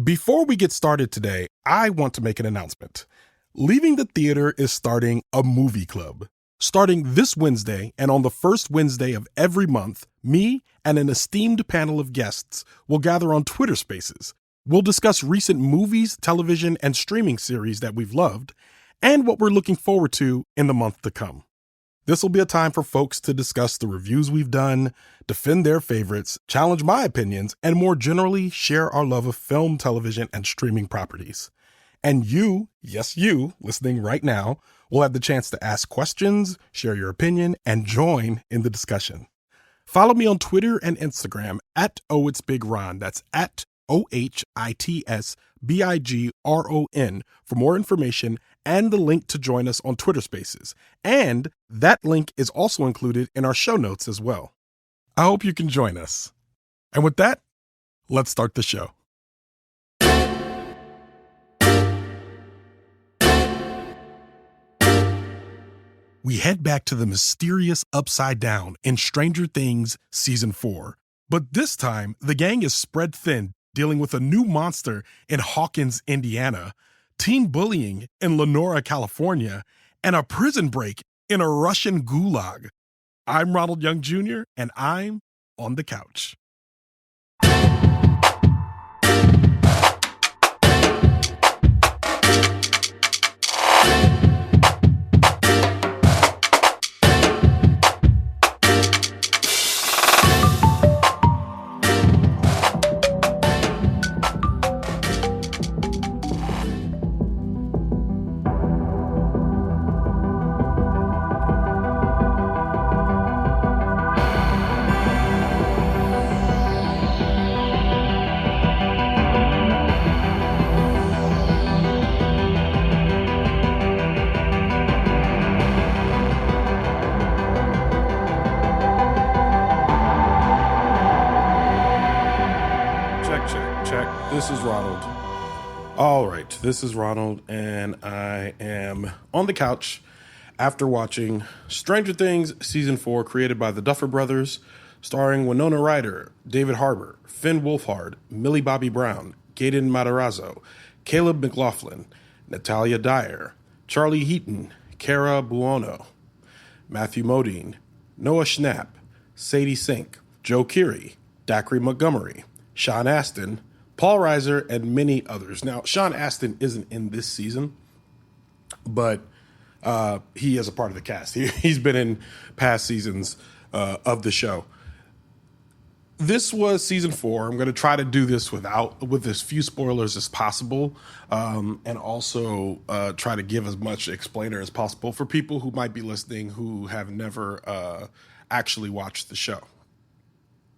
Before we get started today, I want to make an announcement. Leaving the Theater is starting a movie club. Starting this Wednesday and on the first Wednesday of every month, me and an esteemed panel of guests will gather on Twitter Spaces. We'll discuss recent movies, television, and streaming series that we've loved, and what we're looking forward to in the month to come. This will be a time for folks to discuss the reviews we've done, defend their favorites, challenge my opinions, and more generally, share our love of film, television, and streaming properties. And you, yes you, listening right now, will have the chance to ask questions, share your opinion, and join in the discussion. Follow me on Twitter and Instagram at OhitsBigRon. That's at OhitsBigRon for more information and the link to join us on Twitter Spaces. And that link is also included in our show notes as well. I hope you can join us. And with that, let's start the show. We head back to the mysterious Upside Down in Stranger Things Season 4. But this time, the gang is spread thin, dealing with a new monster in Hawkins, Indiana, teen bullying in Lenora, California, and a prison break in a Russian gulag. I'm Ronald Young Jr., and I'm on the couch. This is Ronald, and I am on the couch after watching Stranger Things Season 4, created by the Duffer brothers, starring Winona Ryder, David Harbour, Finn Wolfhard, Millie Bobby Brown, Gaten Matarazzo, Caleb McLaughlin, Natalia Dyer, Charlie Heaton, Caro Buono, Matthew Modine, Noah Schnapp, Sadie Sink, Joe Keery, Dacre Montgomery, Sean Astin, Paul Reiser, and many others. Now, Sean Astin isn't in this season, but he is a part of the cast. He's been in past seasons of the show. This was season 4. I'm going to try to do this with as few spoilers as possible, and also try to give as much explainer as possible for people who might be listening who have never actually watched the show.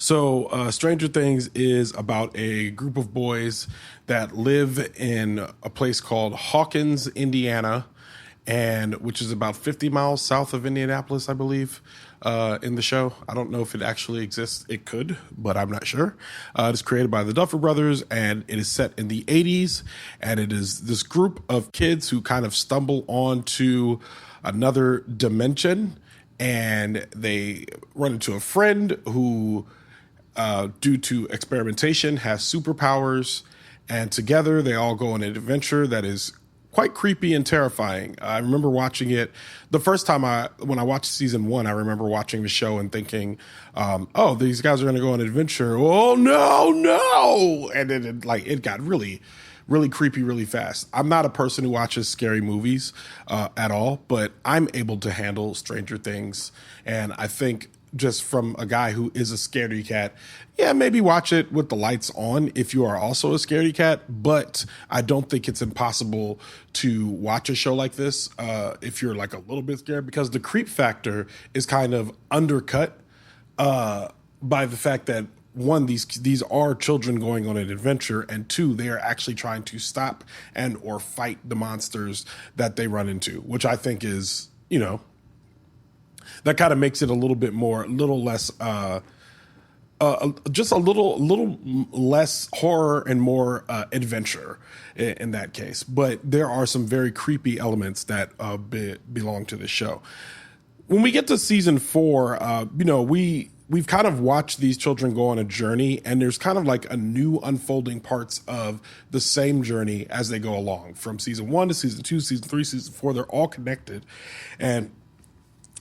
So Stranger Things is about a group of boys that live in a place called Hawkins, Indiana, and which is about 50 miles south of Indianapolis, I believe, in the show. I don't know if it actually exists. It could, but I'm not sure. It's created by the Duffer brothers, and it is set in the 80s, and it is this group of kids who kind of stumble onto another dimension, and they run into a friend who, due to experimentation, has superpowers, and together they all go on an adventure that is quite creepy and terrifying. I remember watching it the first time when I watched season 1, I remember watching the show and thinking, oh, these guys are going to go on an adventure. Oh, no. And then it got really, really creepy really fast. I'm not a person who watches scary movies at all, but I'm able to handle Stranger Things. And I think just from a guy who is a scaredy cat, yeah, maybe watch it with the lights on if you are also a scaredy cat, but I don't think it's impossible to watch a show like this if you're like a little bit scared, because the creep factor is kind of undercut by the fact that, one, these are children going on an adventure, and two, they are actually trying to stop and or fight the monsters that they run into, which I think is, that kind of makes it a little less, just a little less horror and more adventure in that case. But there are some very creepy elements that belong to the show. When we get to season 4, we've kind of watched these children go on a journey, and there's kind of like a new unfolding parts of the same journey as they go along, from season 1 to season 2, season 3, season 4. They're all connected. And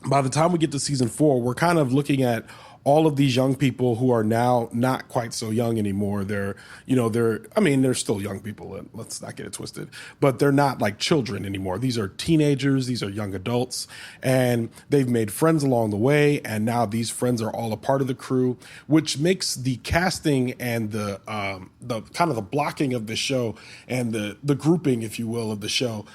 by the time we get to season 4, we're kind of looking at all of these young people who are now not quite so young anymore. They're still young people, and let's not get it twisted, but they're not like children anymore. These are teenagers, these are young adults, and they've made friends along the way, and now these friends are all a part of the crew, which makes the casting and the kind of the blocking of the show and the grouping, if you will, of the show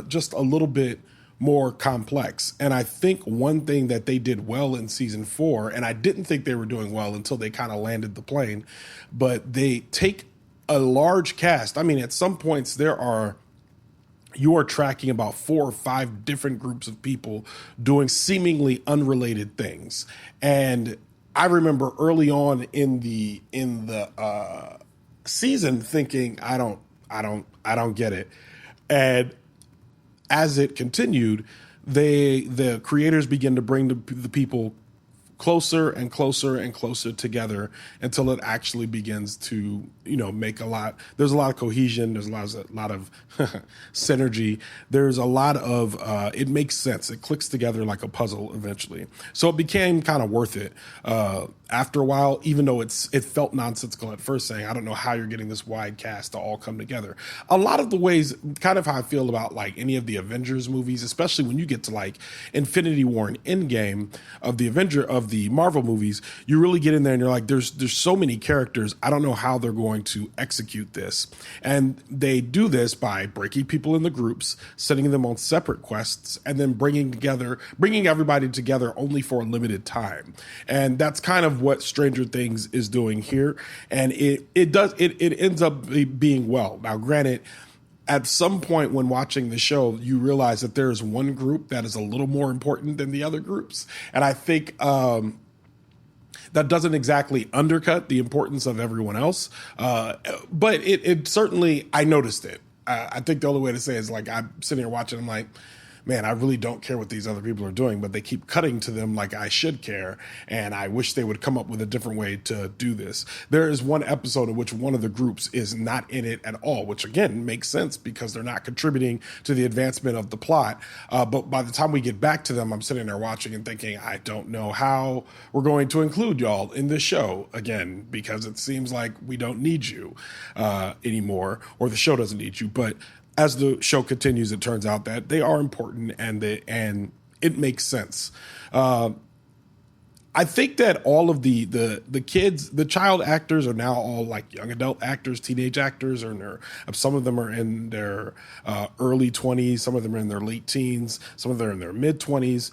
just a little bit more complex. And I think one thing that they did well in season 4, and I didn't think they were doing well until they kind of landed the plane, but they take a large cast. I mean, at some points you are tracking about 4 or 5 different groups of people doing seemingly unrelated things. And I remember early on in the season thinking, I don't get it. And as it continued, the creators begin to bring the people closer and closer and closer together until it actually begins to, make there's a lot of cohesion. There's a lot of synergy. There's a lot of, it makes sense. It clicks together like a puzzle eventually. So it became kind of worth it after a while, even though it felt nonsensical at first, saying, I don't know how you're getting this wide cast to all come together. A lot of the ways, kind of how I feel about like any of the Avengers movies, especially when you get to like Infinity War and Endgame of the Marvel movies, you really get in there and you're like, there's so many characters. I don't know how they're going to execute this. And they do this by breaking people into groups, sending them on separate quests, and then bringing everybody together only for a limited time. And that's kind of what Stranger Things is doing here. And it ends up being well. Now, granted, at some point when watching the show, you realize that there's one group that is a little more important than the other groups. And I think that doesn't exactly undercut the importance of everyone else. But it certainly, I noticed it. I think the only way to say it is like, I'm sitting here watching, I'm like, man, I really don't care what these other people are doing, but they keep cutting to them like I should care, and I wish they would come up with a different way to do this. There is one episode in which one of the groups is not in it at all, which again makes sense because they're not contributing to the advancement of the plot. But by the time we get back to them, I'm sitting there watching and thinking, I don't know how we're going to include y'all in this show again, because it seems like we don't need you anymore, or the show doesn't need you. But as the show continues, it turns out that they are important, and it makes sense. I think that all of the kids, the child actors, are now all like young adult actors, teenage actors, or some of them are in their early 20s, some of them are in their late teens, some of them are in their mid 20s.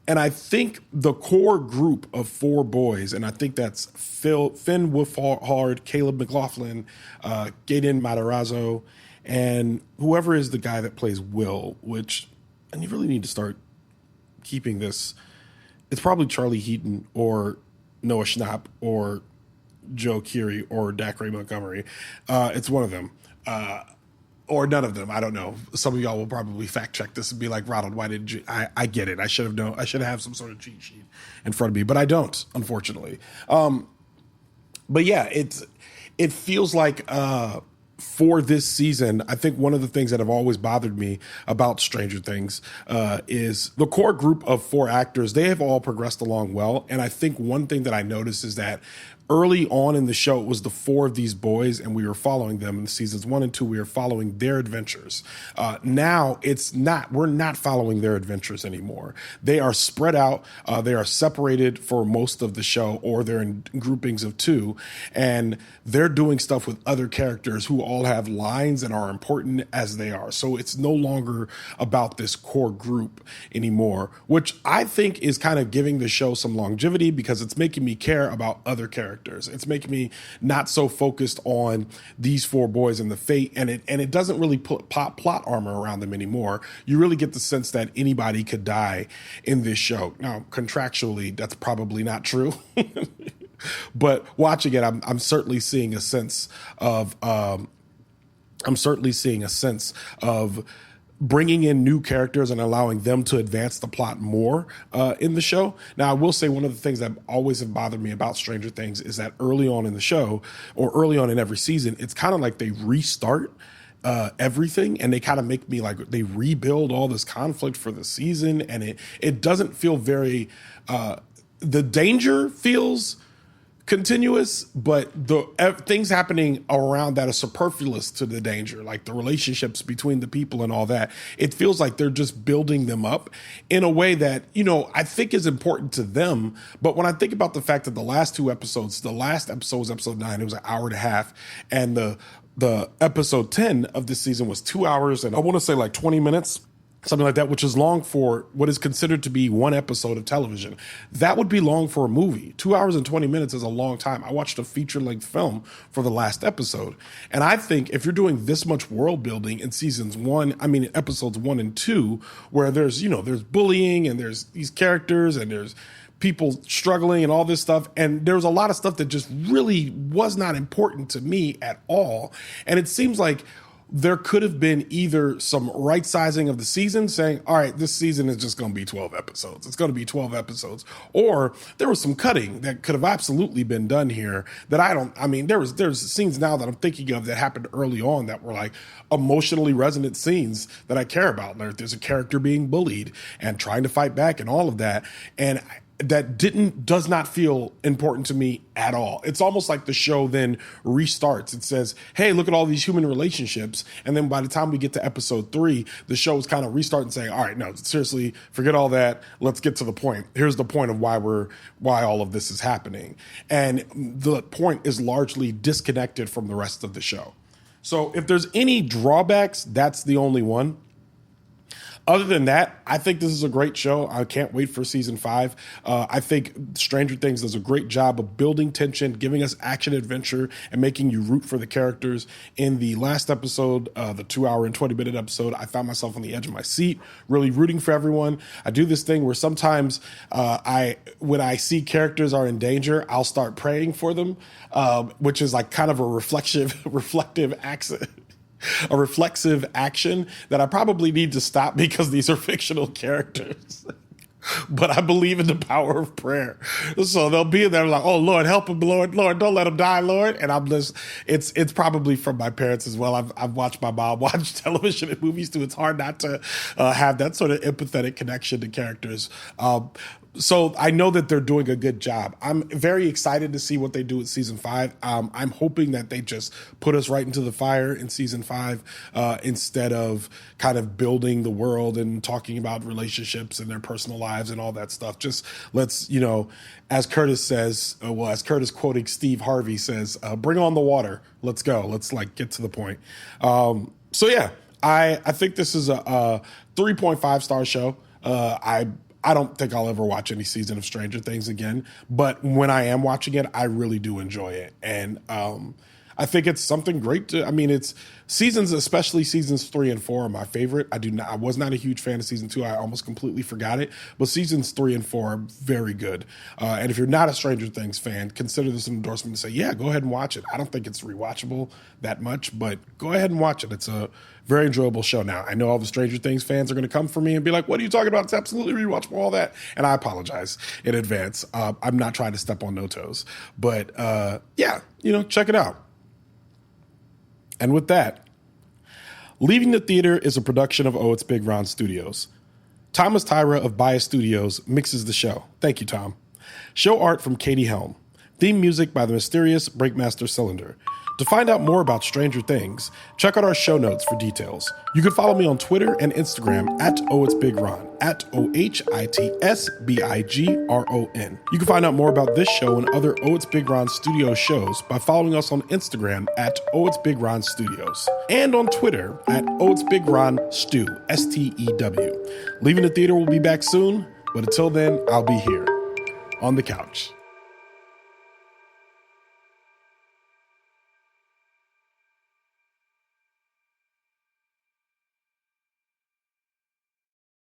And I think the core group of 4 boys, and I think that's Finn Wolfhard, Caleb McLaughlin, Gaten Matarazzo, and whoever is the guy that plays Will, and you really need to start keeping this. It's probably Charlie Heaton or Noah Schnapp or Joe Keery or Dacre Montgomery. It's one of them. Or none of them. I don't know. Some of y'all will probably fact check this and be like, Ronald, why didn't you? I get it. I should have known. I should have some sort of cheat sheet in front of me, but I don't, unfortunately. But yeah, it feels like for this season, I think one of the things that have always bothered me about Stranger Things is the core group of 4 actors. They have all progressed along well. And I think one thing that I noticed is that early on in the show, it was the 4 of these boys, and we were following them in seasons 1 and 2. We were following their adventures. Now we're not following their adventures anymore. They are spread out. They are separated for most of the show, or they're in groupings of 2, and they're doing stuff with other characters who all have lines and are important as they are. So it's no longer about this core group anymore, which I think is kind of giving the show some longevity, because it's making me care about other characters. It's making me not so focused on these 4 boys and the fate, and it doesn't really put plot armor around them anymore. You really get the sense that anybody could die in this show. Now, contractually, that's probably not true. But watching it, I'm certainly seeing a sense of bringing in new characters and allowing them to advance the plot more in the show. Now, I will say one of the things that always have bothered me about Stranger Things is that early on in the show, or early on in every season, it's kind of like they restart everything, and they kind of make me like they rebuild all this conflict for the season, and it doesn't feel very the danger feels continuous, but the things happening around that are superfluous to the danger, like the relationships between the people and all that. It feels like they're just building them up in a way that, you know, I think is important to them. But when I think about the fact that the last two episodes, the last episode was episode 9, it was an hour and a half, and the episode 10 of this season was 2 hours and I want to say like 20 minutes, something like that, which is long for what is considered to be one episode of television. That would be long for a movie. 2 hours and 20 minutes is a long time. I watched a feature-length film for the last episode. And I think if you're doing this much world building in episodes 1 and 2, where there's bullying and there's these characters and there's people struggling and all this stuff. And there was a lot of stuff that just really was not important to me at all. And it seems like there could have been either some right sizing of the season, saying, all right, this season is just going to be 12 episodes. It's going to be 12 episodes. Or there was some cutting that could have absolutely been done here that there's scenes now that I'm thinking of that happened early on that were like emotionally resonant scenes that I care about. Like there's a character being bullied and trying to fight back and all of that. And that does not feel important to me at all. It's almost like the show then restarts. It says, hey, look at all these human relationships. And then by the time we get to episode 3, the show is kind of restarting saying, all right, no, seriously, forget all that. Let's get to the point. Here's the point of why all of this is happening. And the point is largely disconnected from the rest of the show. So if there's any drawbacks, that's the only one. Other than that, I think this is a great show. I can't wait for season 5. I think Stranger Things does a great job of building tension, giving us action adventure, and making you root for the characters. In the last episode, the 2 hour and 20 minute episode, I found myself on the edge of my seat, really rooting for everyone. I do this thing where sometimes when I see characters are in danger, I'll start praying for them, which is like kind of a reflective accent. A reflexive action that I probably need to stop because these are fictional characters. But I believe in the power of prayer. So they'll be there like, oh, Lord, help him, Lord, don't let him die, Lord. And I'm just, it's probably from my parents as well. I've watched my mom watch television and movies too. It's hard not to have that sort of empathetic connection to characters. So I know that they're doing a good job. I'm very excited to see what they do with season 5. I'm hoping that they just put us right into the fire in season 5 instead of kind of building the world and talking about relationships and their personal lives and all that stuff. Just let's, as Curtis says, as Curtis quoting Steve Harvey says, bring on the water. Let's go. Let's get to the point. So yeah, I think this is a 3.5 star show. I don't think I'll ever watch any season of Stranger Things again, but when I am watching it, I really do enjoy it. And I think it's something great it's seasons, especially seasons 3 and 4 are my favorite. I was not a huge fan of season 2. I almost completely forgot it, but seasons 3 and 4 are very good. And if you're not a Stranger Things fan, consider this an endorsement to say, yeah, go ahead and watch it. I don't think it's rewatchable that much, but go ahead and watch it. It's a very enjoyable show. Now, I know all the Stranger Things fans are going to come for me and be like, what are you talking about? It's absolutely rewatchable, all that. And I apologize in advance. I'm not trying to step on no toes, but check it out. And with that, Leaving the Theater is a production of OhitsBigRon Studios. Thomas Tyra of Bias Studios mixes the show. Thank you, Tom. Show art from Katie Helm. Theme music by the mysterious Breakmaster Cylinder. To find out more about Stranger Things, check out our show notes for details. You can follow me on Twitter and Instagram at OhitsBigRon, at OhitsBigRon. You can find out more about this show and other OhitsBigRon Studios shows by following us on Instagram at OhitsBigRon Studios and on Twitter at OhitsBigRonStew, STEW. Leaving the Theater will be back soon, but until then, I'll be here on the couch.